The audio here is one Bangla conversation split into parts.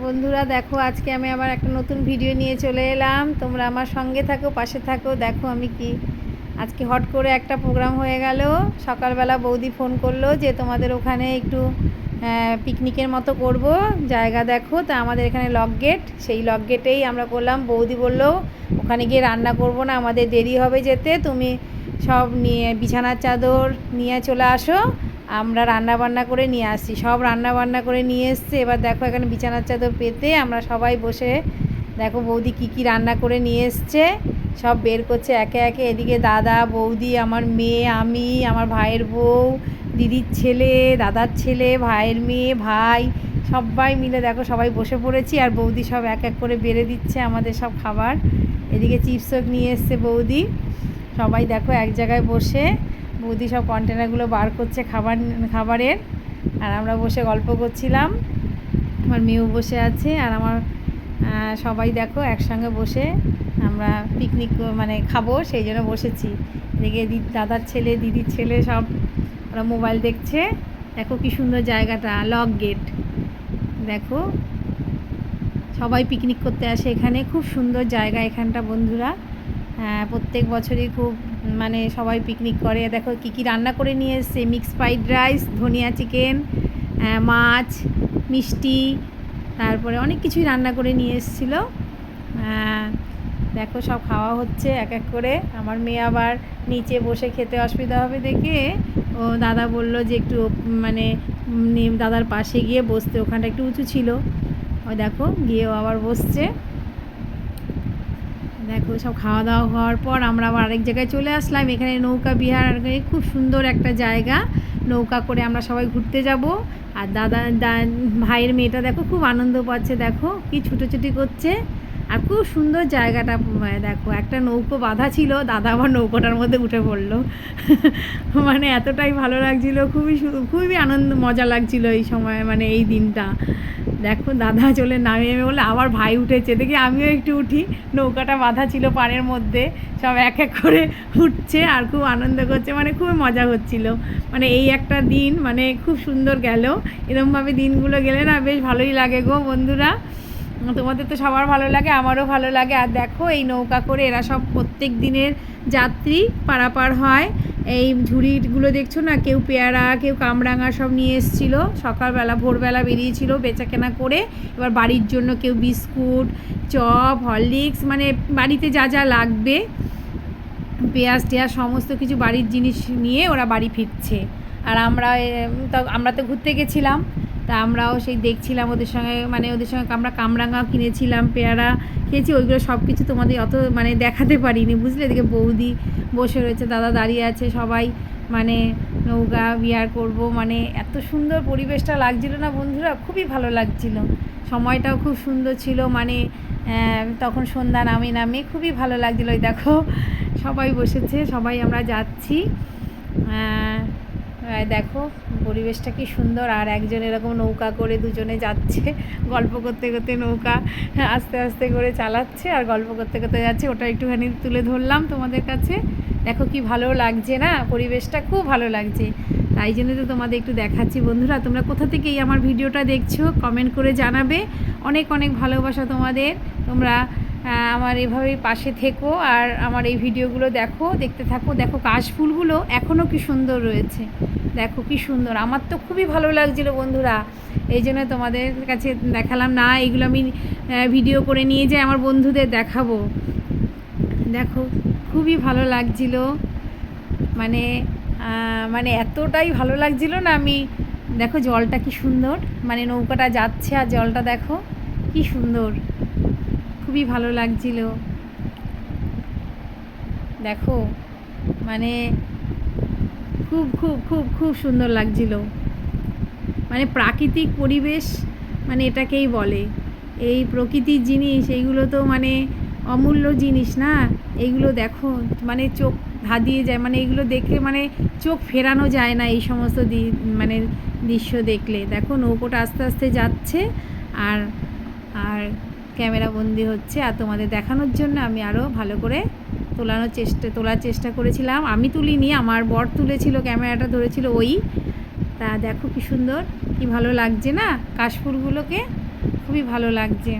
বন্ধুরা দেখো, আজকে আমি আবার একটা নতুন ভিডিও নিয়ে চলে এলাম। তোমরা আমার সঙ্গে থাকো, পাশে থাকো। দেখো আমি কি আজকে হট করে একটা প্রোগ্রাম হয়ে গেল। সকালবেলা বৌদি ফোন করলো যে তোমাদের ওখানে একটু পিকনিকের মতো করব, জায়গা দেখো। তা আমাদের এখানে লক গেট, সেই লক গেটেই আমরা করলাম। বৌদি বললো ওখানে গিয়ে রান্না করব না, আমাদের দেরি হবে যেতে, তুমি সব নিয়ে বিছানার চাদর নিয়ে চলে আসো, আমরা রান্না বান্না করে নিয়ে আসছি। সব রান্না বান্না করে নিয়ে এসছে। এবার দেখো এখানে বিছানার চাদর পেতে আমরা সবাই বসে দেখো বৌদি কি কি রান্না করে নিয়ে এসছে সব বের করছে একে একে। এদিকে দাদা, বৌদি, আমার মেয়ে, আমি, আমার ভাইয়ের বউ, দিদির ছেলে, দাদার ছেলে, ভাইয়ের মেয়ে, ভাই, সবাই মিলে দেখো সবাই বসে পড়েছি। আর বৌদি সব এক এক করে বেড়ে দিচ্ছে আমাদের সব খাবার। এদিকে চিপসও নিয়ে এসছে বৌদি। সবাই দেখো এক জায়গায় বসে বৌদি সব কন্টেনারগুলো বার করছে খাবারের, আর আমরা বসে গল্প করছিলাম। আমার মেয়েও বসে আছে, আর আমার সবাই দেখো একসঙ্গে বসে আমরা পিকনিক মানে খাবো, সেই জন্য বসেছি। এদিকে দাদার ছেলে, দিদির ছেলে সব ওরা মোবাইল দেখছে। দেখো কি সুন্দর জায়গাটা, লক গেট। দেখো সবাই পিকনিক করতে আসে এখানে, খুব সুন্দর জায়গা এখানটা বন্ধুরা। প্রত্যেক বছরই খুব মানে সবাই পিকনিক করে। দেখো কি কি রান্না করে নিয়ে এসছে, মিক্স ফ্রাইড রাইস, ধনিয়া চিকেন, মাছ, মিষ্টি, তারপরে অনেক কিছুই রান্না করে নিয়ে এসেছিলো। দেখো সব খাওয়া হচ্ছে এক এক করে। আমার মেয়ে আবার নিচে বসে খেতে অসুবিধা হবে দেখে ও দাদা বললো যে একটু মানে দাদার পাশে গিয়ে বসতে, ওখানটা একটু উঁচু ছিল। ওই দেখো গিয়েও আবার বসছে। দেখো সব খাওয়া দাওয়া হওয়ার পর আমরা আবার আরেক জায়গায় চলে আসলাম। এখানে নৌকা বিহার, খুব সুন্দর একটা জায়গা। নৌকা করে আমরা সবাই ঘুরতে যাব। আর ভাইয়ের মেয়েটা দেখো খুব আনন্দ পাচ্ছে, দেখো কি ছুটোছুটি করছে। আর খুব সুন্দর জায়গাটা। দেখো একটা নৌকো বাঁধা ছিল, দাদা আবার নৌকোটার মধ্যে উঠে পড়লো। মানে এতটাই ভালো লাগছিলো, খুবই আনন্দ মজা লাগছিল এই সময়, মানে এই দিনটা। দেখো দাদা চলে নামিয়ে বলে আবার ভাই উঠেছে, দেখি আমিও একটু উঠি। নৌকাটা বাঁধা ছিল পাড়ের মধ্যে, সব এক এক করে উঠছে আর খুব আনন্দ করছে, মানে খুবই মজা হচ্ছিল। মানে এই একটা দিন মানে খুব সুন্দর গেল। এরকমভাবে দিনগুলো গেলে না বেশ ভালোই লাগে গো বন্ধুরা। তোমাদের তো সবার ভালো লাগে, আমারও ভালো লাগে। আর দেখো এই নৌকা করে এরা সব প্রত্যেক দিনের যাত্রী পারাপার হয়। এই ঝুড়িগুলো দেখছো না, কেউ পেয়ারা, কেউ কামরাঙা সব নিয়ে এসেছিলো। সকালবেলা ভোরবেলা বেরিয়েছিল বেচাকেনা করে। এবার বাড়ির জন্য কেউ বিস্কুট, চপ, হরলিক্স, মানে বাড়িতে যা যা লাগবে, পেঁয়াজ টেয়াজ সমস্ত কিছু বাড়ির জিনিস নিয়ে ওরা বাড়ি ফিরছে। আর আমরা তো ঘুরতে গেছিলাম, তা আমরাও সেই দেখছিলাম ওদের সঙ্গে, মানে ওদের সঙ্গে আমরা কামরাঙাও কিনেছিলাম, পেয়ারা খেয়েছি। ওইগুলো সব কিছু তোমাদের অত মানে দেখাতে পারিনি, বুঝলে। এদিকে বৌদি বসে রয়েছে, দাদা দাঁড়িয়ে আছে, সবাই মানে নৌকা বিহার করব। মানে এত সুন্দর পরিবেশটা লাগছিল না বন্ধুরা, খুবই ভালো লাগছিল। সময়টাও খুব সুন্দর ছিল, মানে তখন সন্ধ্যা নামে খুবই ভালো লাগছিলো। ওই দেখো সবাই বসেছে, সবাই আমরা যাচ্ছি। দেখো পরিবেশটা কি সুন্দর। আর একজন এরকম নৌকা করে দুজনে যাচ্ছে, গল্প করতে করতে নৌকা আস্তে আস্তে করে চালাচ্ছে আর গল্প করতে করতে যাচ্ছে। ওটা একটুখানি তুলে ধরলাম তোমাদের কাছে। দেখো কি ভালো লাগছে না, পরিবেশটা খুব ভালো লাগছে। তাই জন্য তো তোমাদের একটু দেখাচ্ছি বন্ধুরা। তোমরা কোথা থেকে এই আমার ভিডিওটা দেখছো কমেন্ট করে জানাবে। অনেক অনেক ভালোবাসা তোমাদের। তোমরা আমার এভাবেই পাশে থেকো আর আমার এই ভিডিওগুলো দেখতে থাকো। দেখো কাশফুলগুলো এখনও কি সুন্দর রয়েছে, দেখো কি সুন্দর। আমার তো খুবই ভালো লাগছিলো বন্ধুরা, এই জন্য তোমাদের কাছে দেখালাম। না এগুলো আমি ভিডিও করে নিয়ে যাই আমার বন্ধুদের দেখাবো। দেখো খুবই ভালো লাগছিলো, মানে মানে এতটাই ভালো লাগছিলো না। আমি দেখো জলটা কি সুন্দর, মানে নৌকাটা যাচ্ছে আর জলটা দেখো কি সুন্দর, খুবই ভালো লাগছিল। দেখো মানে খুব খুব খুব খুব সুন্দর লাগছিল। মানে প্রাকৃতিক পরিবেশ, মানে এটাকেই বলে। এই প্রকৃতির জিনিস এইগুলো তো মানে অমূল্য জিনিস না। এইগুলো দেখো মানে চোখ ধাঁধিয়ে যায়, মানে এইগুলো দেখে মানে চোখ ফেরানো যায় না এই সমস্ত মানে দৃশ্য দেখলে। দেখো নৌকোটা আস্তে আস্তে যাচ্ছে আর আর ক্যামেরা বন্দি হচ্ছে। আর তোমাদের দেখানোর জন্য আমি আরও ভালো করে তোলার চেষ্টা করেছিলাম। আমি তুলিনি, আমার বর তুলেছিল, ক্যামেরাটা ধরেছিল ওই। তা দেখো কি সুন্দর, কি ভালো লাগছে না কাশফুলগুলোকে, খুবই ভালো লাগছে।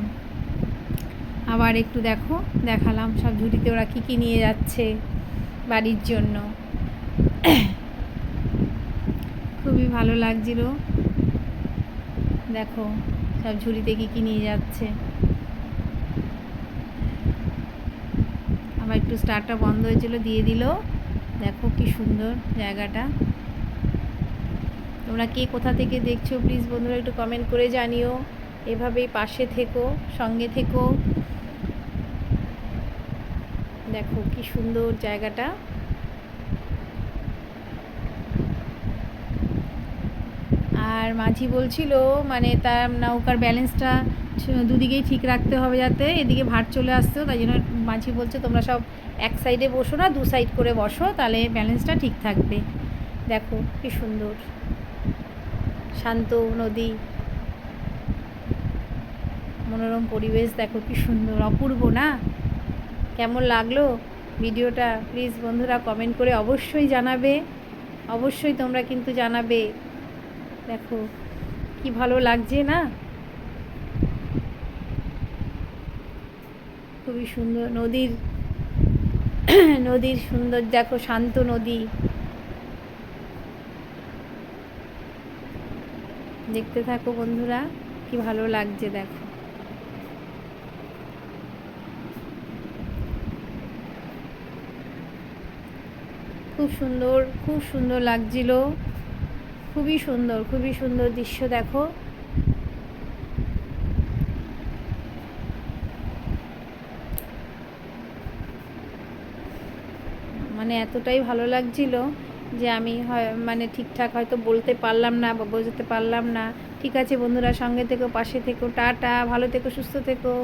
আবার একটু দেখো, দেখালাম সব ঝুড়িতে ওরা কী কী নিয়ে যাচ্ছে বাড়ির জন্য। খুবই ভালো লাগছিল, দেখো সব ঝুড়িতে কী কী নিয়ে যাচ্ছে। আবার একটু স্টারটা বন্ধ হয়েছিল, দিয়ে দিল। দেখো কি সুন্দর জায়গাটা। তোমরা কে কোথা থেকে দেখছো প্লিজ বন্ধুরা একটু কমেন্ট করে জানিও। এভাবেই পাশে থেকো, সঙ্গে থেকো। দেখো কি সুন্দর জায়গাটা। আর মাঝি বলছিল মানে তার নৌকার ব্যালেন্সটা দুদিকেই ঠিক রাখতে হবে, যাতে এদিকে ভাট চলে আসতো। তাই জন্য মাঝি বলছে তোমরা সব এক সাইডে বসো না, দু সাইড করে বসো, তাহলে ব্যালেন্সটা ঠিক থাকবে। দেখো কি সুন্দর শান্ত নদী, মনোরম পরিবেশ। দেখো কি সুন্দর, অপূর্ব না? কেমন লাগলো ভিডিওটা প্লিজ বন্ধুরা কমেন্ট করে অবশ্যই জানাবে। অবশ্যই তোমরা কিন্তু জানাবে। দেখো কি ভালো লাগছে না? খুবই সুন্দর নদীর নদীর সুন্দর, দেখো শান্ত নদী। দেখতে থাকো বন্ধুরা, কি ভালো লাগছে দেখো। খুব সুন্দর, খুব সুন্দর লাগছিল। খুবই সুন্দর, খুবই সুন্দর দৃশ্য। দেখো মানে এতটাই ভালো লাগছিল যে আমি মানে ঠিকঠাক হয়তো বলতে পারলাম না বা বোঝাতে পারলাম না। ঠিক আছে বন্ধুরা, সঙ্গে থেকো, পাশে থেকো, টাটা, ভালো থেকো, সুস্থ থেকো।